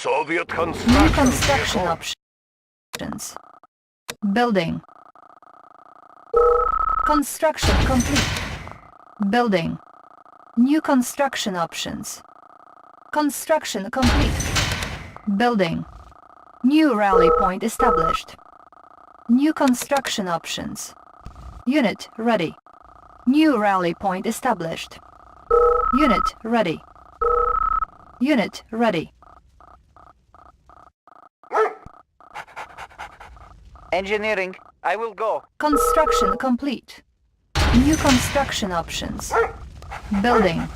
Soviet New construction construction vehicle. options. Building. Construction complete. Building. New construction options. Construction complete. Building. New rally point established. New construction options. Unit ready. New rally point established. Unit ready. Unit ready. Engineering, I will go. Construction complete. New construction options. Building.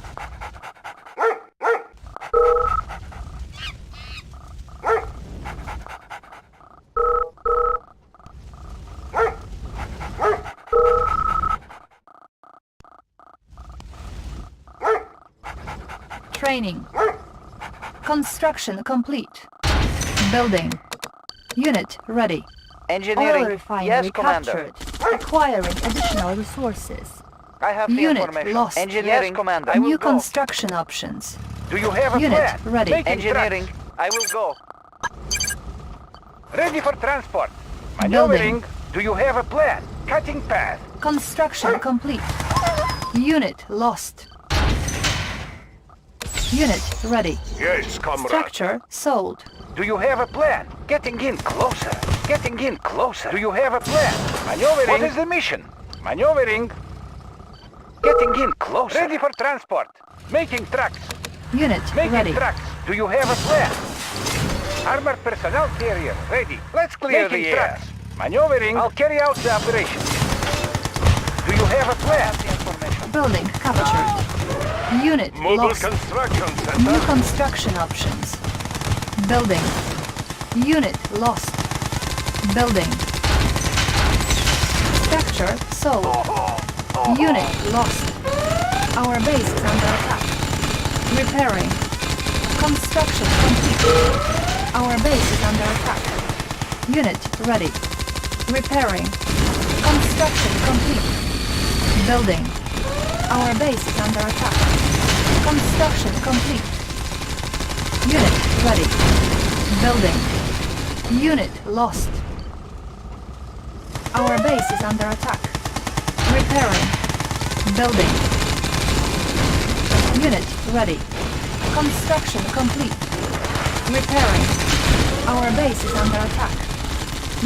Training. Construction complete. Building. Unit ready. Oil Engineering, refinery yes, Commander. captured. Acquiring additional resources. I have the Unit information. lost. Engineering, Yes, Commander. I will New go. construction options. Do you have a Unit plan? ready. Making Engineering, tracks. I will go. Ready for transport. Maneuvering. Do you have a plan? Cutting path. Construction complete. Unit lost. Unit ready. Yes, comrade. Structure sold. Do you have a plan? Getting in closer. Getting in closer. Do you have a plan? Maneuvering. What is the mission? Maneuvering. Getting in closer. Ready for transport. Making tracks. Unit Making ready. tracks. Do you have a plan? Armored personnel carrier ready. Let's clear the air. Maneuvering. I'll carry out the operation. Do you have a plan? Building captured. Unit lost. construction New construction options. Building. Unit lost. Building. Structure sold. Unit lost. Our base is under attack. Repairing. Construction complete. Our base is under attack. Unit ready. Repairing. Construction complete. Building. Our base is under attack. Construction complete. Unit ready. Building. Unit lost. Our base is under attack. Repairing. Building. Unit ready. Construction complete. Repairing. Our base is under attack.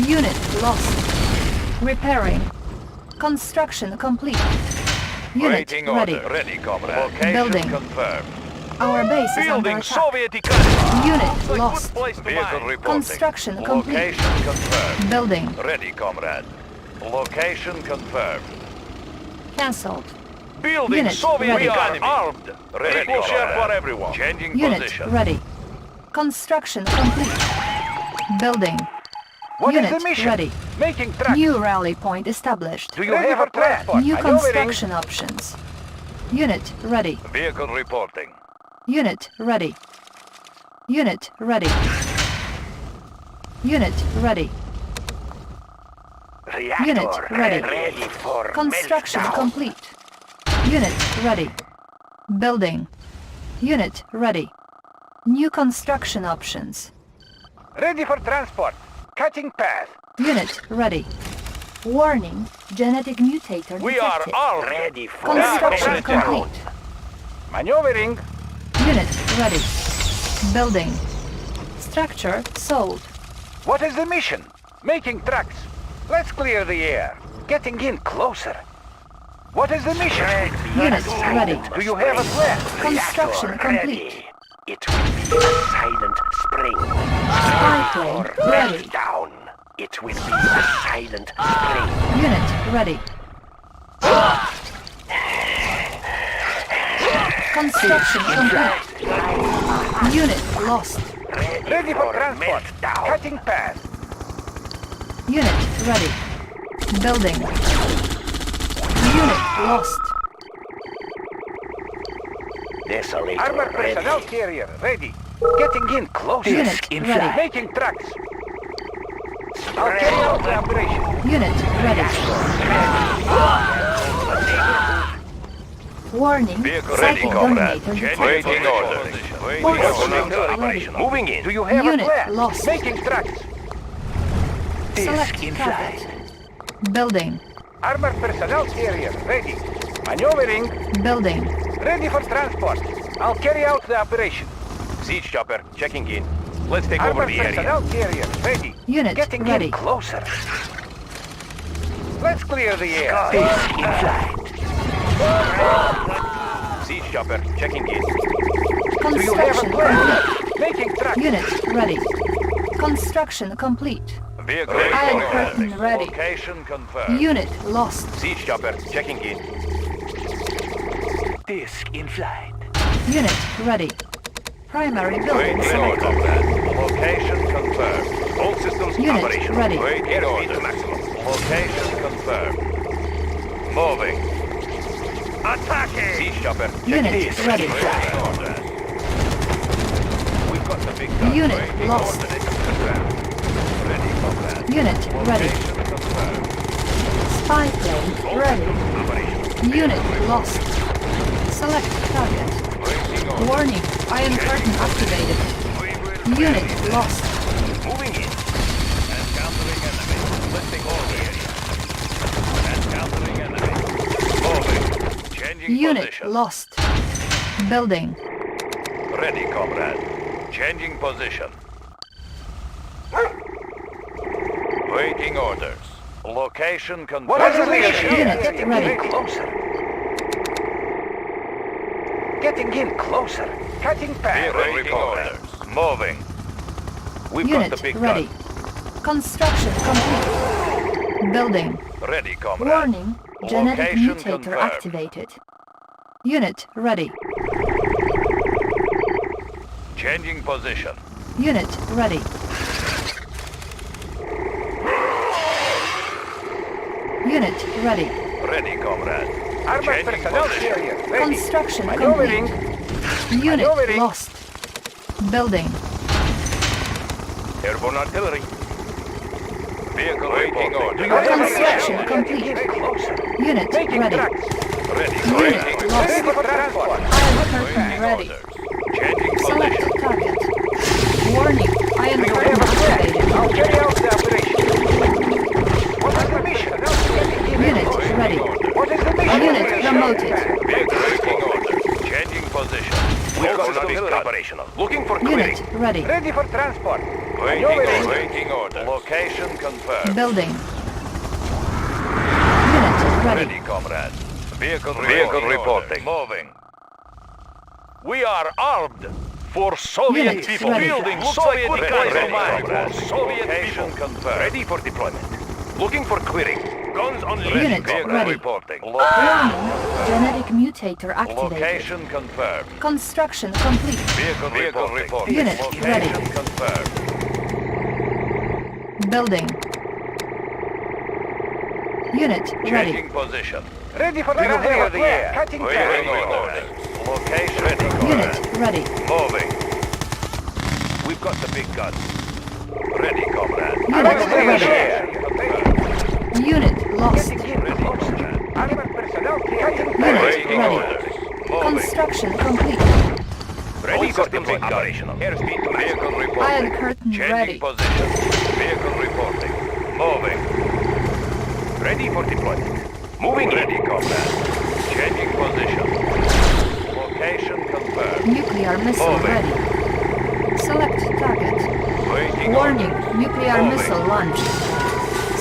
Unit lost. Repairing. Construction complete. Unit ready. Ready, comrade. Location Building. confirmed. Our base is under Building attack. Soviet economy. Unit lost. Vehicle reporting. Construction complete. Location confirmed. Building Ready, comrade. Location confirmed. cancelled. Building Unit Soviet ready. economy. Armed. Ready, Equal share comrade. for everyone. Changing Unit position. ready. Construction complete. Building. What Unit is the mission? ready. Making tracks. New rally point established. Do you have a plan? New Maneuvering. construction options. Unit ready. Vehicle reporting. Unit ready. Unit ready. Unit ready. Unit ready. for Construction complete. Unit ready. Building. Unit ready. New construction options. Ready for transport. Cutting path. Unit ready. Warning, genetic mutator We are detected. armed. Ready for Construction complete. Maneuvering. Unit ready. Building. Structure sold. What is the mission? Making tracks. Let's clear the air. Getting in closer. What is the mission? Unit ready. Do you have a plan? Construction complete. It will be a silent spring. Spy plane ready. Down. It will be a silent spring. Unit ready. Construction complete. Unit lost. Ready for transport. Cutting path. Unit ready. Building. Unit lost. Desolator Armored personnel ready. carrier ready. Getting in closer. Unit ready. Making tracks. I'll carry out the operation. Unit ready. Warning, Vehicle ready, cycle comrade. dominator detected. Waiting order. Force Airborne shield ready. operational. Moving in. Do you have Unit a plan? lost. Making tracks. Select in target. flight. Building. Armored personnel carrier ready. Maneuvering. Building. Ready for transport. I'll carry out the operation. Siege chopper, checking in. Let's take over Armored the area. personnel carrier ready. Unit Getting ready. in closer. Let's clear the air. Disc in flight. Siege chopper, checking in. Do you have a Construction plan? complete. Making tracks. Unit ready. Construction complete. Vehicle Iron ready. curtain ready. Location confirmed. Unit lost. Siege chopper, checking in. Disc in flight. Unit ready. Primary building Waiting selected. order. Location confirmed. All systems Unit operational. ready. Waiting order. Maximum. Location confirmed. Moving. Attacking! Siege chopper, checking Unit in. ready. Waiting order. We've got the big gun. Unit Waiting lost. order. Ready, comrade. Unit ready. Location confirmed. Spy plane ready. Operational. Unit lost. Select target. Waiting order. Warning. Iron curtain activated. We will Unit ready. lost. Moving in. Encountering enemy. Lifting all the area. Encountering enemy. Moving. Changing Unit position. lost. Building. Ready, comrade. Changing position. Waiting orders. Location confirmed. What is the mission? Unit Getting ready. in closer. Getting in closer. Cutting path. Waiting orders. Moving. We've Unit got the big ready. gun. Construction complete. Building. Ready, comrade. Warning. Genetic Location mutator confirmed. activated. Unit ready. Changing position. Unit ready. Unit ready. Ready, comrade. Armored Changing personnel position. carrier ready. Construction Maneuvering. complete. Unit Maneuvering. lost. Building. Airborne artillery. Vehicle waiting order. Do you have a Construction plan? complete. Getting in closer. Unit Making ready. tracks. Ready. Unit Waiting. lost. Ready for transport. Iron curtain Waiting ready. orders. Changing Select position. target. Warning. Iron Do you curtain have a plan? activated. I'll carry out the operation. What is the mission? Getting in Unit closer. ready. What is the mission? Unit promoted. Vehicle waiting order. Changing position. We've got the big gun. Operational. Looking for clearing. Unit ready. Ready for transport. Waiting Maneuvering. order. Waiting order. Location confirmed. Building. Unit ready. Ready, comrade. Vehicle reporting. Moving. We are armed for Soviet Unit people. ready. Building Soviet Soviet people confirmed. Ready for deployment. Looking for clearing. Guns unleashed. Unit Vehicle ready. reporting. Warning. Genetic mutator activated. Location confirmed. Construction complete. Vehicle reporting. Unit Location ready. confirmed. Building. Unit ready. Changing position. Ready for clear the air. Cutting Waiting path. orders. Location ready. Unit comrade. ready. Moving. We've got the big guns. Ready, comrade. Unit Clear the ready. air. Unit lost. Getting in Ready, closer. comrade. Armored personnel carrier. Unit Waiting ready. orders. Moving. Construction complete. Ready for deployment. Operational. Airspeed to vehicle reporting. Iron curtain Changing ready. position. Vehicle reporting. Moving. Ready for deployment. Moving. Ready, comrade. Changing position. Location confirmed. Nuclear missile Moving. ready. Select target. Waiting. Warning. orders. Nuclear Moving. missile launched.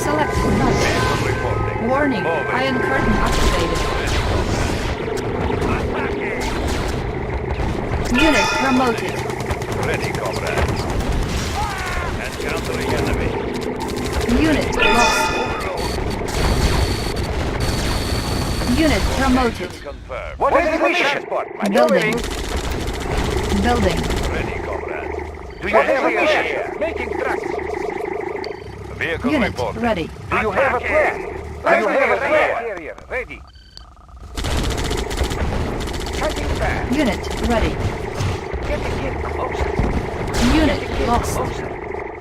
Select target. Vehicle reporting. Warning. Moving. Iron curtain activated. Unit promoted. Ready, comrade. Encountering enemy. Unit lost. Unit promoted. Confirmed. What is the mission? Building. Building. Ready, comrade. Do you have a mission? Making tracks. Vehicle Unit reporting. ready. Do you have a plan? Do you have a plan? Carrier ready. Cutting path. Unit ready. Getting in closer. Unit Getting in lost. closer.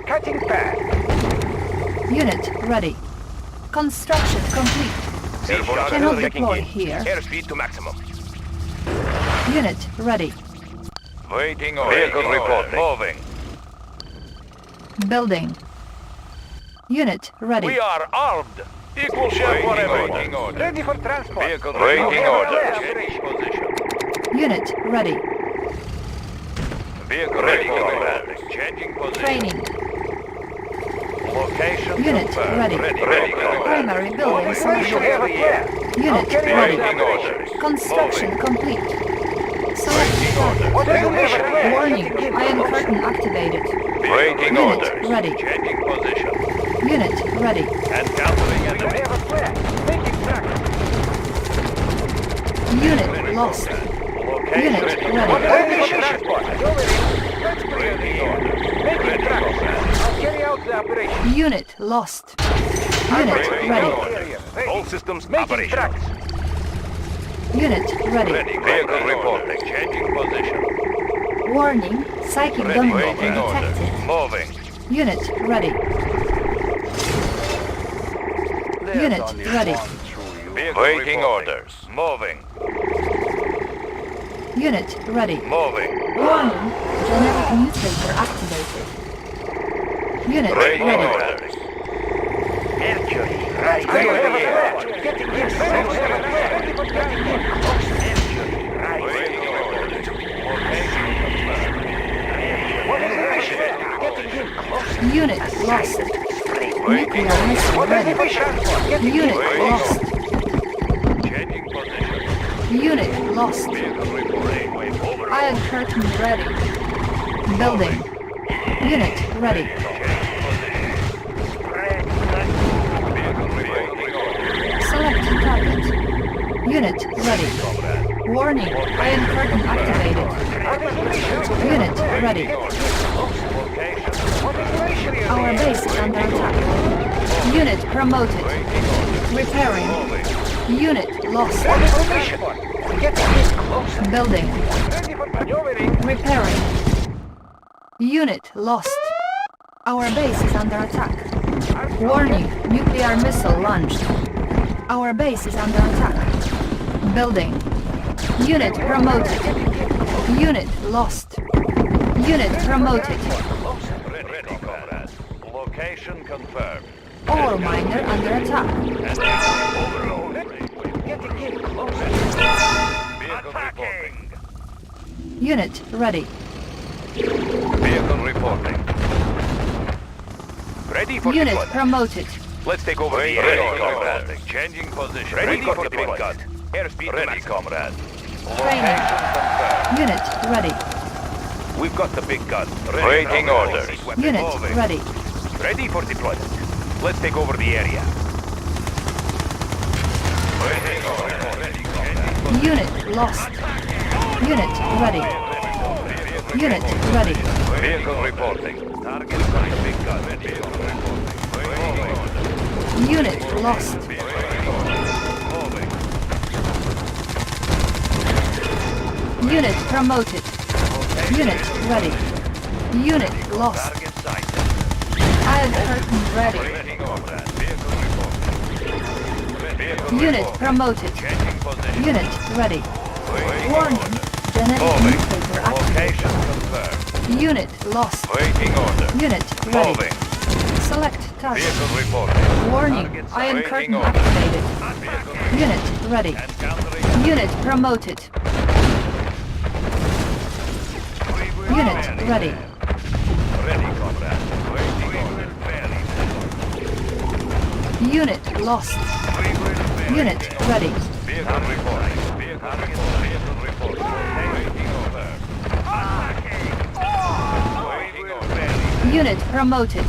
Cutting path. Unit ready. Construction complete. Airborne Cannot artillery checking deploy in. here. Airspeed to maximum. Unit ready. Waiting order. Vehicle report. Moving. Building. Unit ready. We are armed. Equal share forever. Waiting order. Ready for transport. Vehicle Do you waiting have a order. plan? Change position. Unit ready. Vehicle ready, comrade. Changing position. Training. Location Unit confirmed. ready. Ready, comrade. Primary building Do you selection. have a plan? Unit carry out ready. the Waiting orders. Construction complete. Select Waiting target. What is the mission? Warning, Iron Curtain activated. Waiting Unit orders. ready. Changing position. Unit ready. Encountering Do you enemy. have a plan? Making tracks. Unit lost. Unit Location. ready. Ready for transport. Let's clear the order. Making tracks. I'll carry out the operation. Unit lost. Unit ready. Ready. All systems Making operational. tracks. Unit ready. Ready. Vehicle reporting. Changing position. Warning, psychic Ready. gunboat Waiting order. detected. Moving. Unit ready. Unit ready. Vehicle waiting orders. Moving. Unit ready. Moving. Warning, generic mutator activated. Unit Waiting ready. orders. Right. Do you have a plan? Getting in. Ready for transport. Waiting orders. Location What is the mission? Getting in closer. Unit lost. Waiting Nuclear missile What is the ready. mission? Getting Unit Waiting lost. Changing position. Unit lost. Vehicle reporting. Over. Iron Curtain ready. Building. Unit ready. Vehicle reporting orders. Select target. Unit ready. Warning, Iron Curtain activated. What is the mission? Unit ready. Location. What is the mission? Our base is under attack. Unit promoted. Repairing. Unit lost. What is the mission? Getting in closer. Building. Ready for maneuvering. Repairing. Unit lost. Our base is under attack. Warning, nuclear missile launched. Our base is under attack. Building. Unit promoted. Unit lost. Unit promoted. Ready, comrade. Location confirmed. Ore miner under attack. Getting in closer. Vehicle reporting. Unit ready. Vehicle reporting. Ready for Unit deployment. promoted. Let's take over the area, comrade. Changing position. Ready for the big gun. Airspeed ready, comrade. Training. Unit ready. We've got the big gun. Waiting orders. Unit ready. Ready for deployment. Let's take over the area. Waiting orders. Ready, comrade. Unit lost. Unit ready. Unit ready. Vehicle reporting. Target sight. Big gun. Vehicle reporting. Waiting orders. Unit lost. Moving. Unit promoted. Unit ready. Unit lost. Target sight. Iron Curtain ready. Ready, comrade. Vehicle reporting. Vehicle Unit reporting. promoted. Changing position. Unit ready. Waiting Warning, orders. genetic Moving. mutator activated. Location confirmed. Unit lost. Waiting order. Unit ready. Moving. Select target. Vehicle reporting. Warning, Target Iron waiting Curtain order. activated. Vehicle Unit ready. encountering. Unit promoted. Unit ready. Ready, comrade. Waiting order. Very. Unit lost. Unit ready. Vehicle reporting. Vehicle reporting. Vehicle reporting. Waiting order. Waiting order. Unit promoted.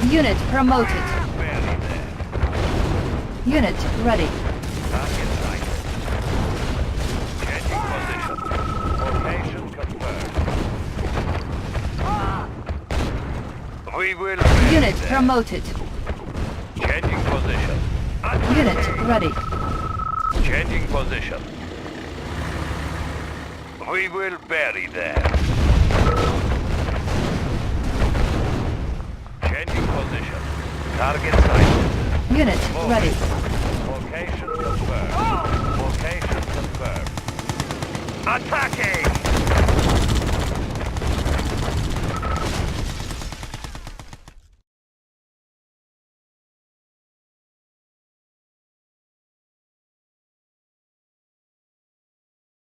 Unit promoted. Very there. Unit ready. Target sighted. Changing position. Location confirmed. We will. Unit promoted. Changing position. Unit ready. Changing position. We will bury there. Changing position. Target sighted. Unit ready. Location confirmed. Location confirmed. Attacking!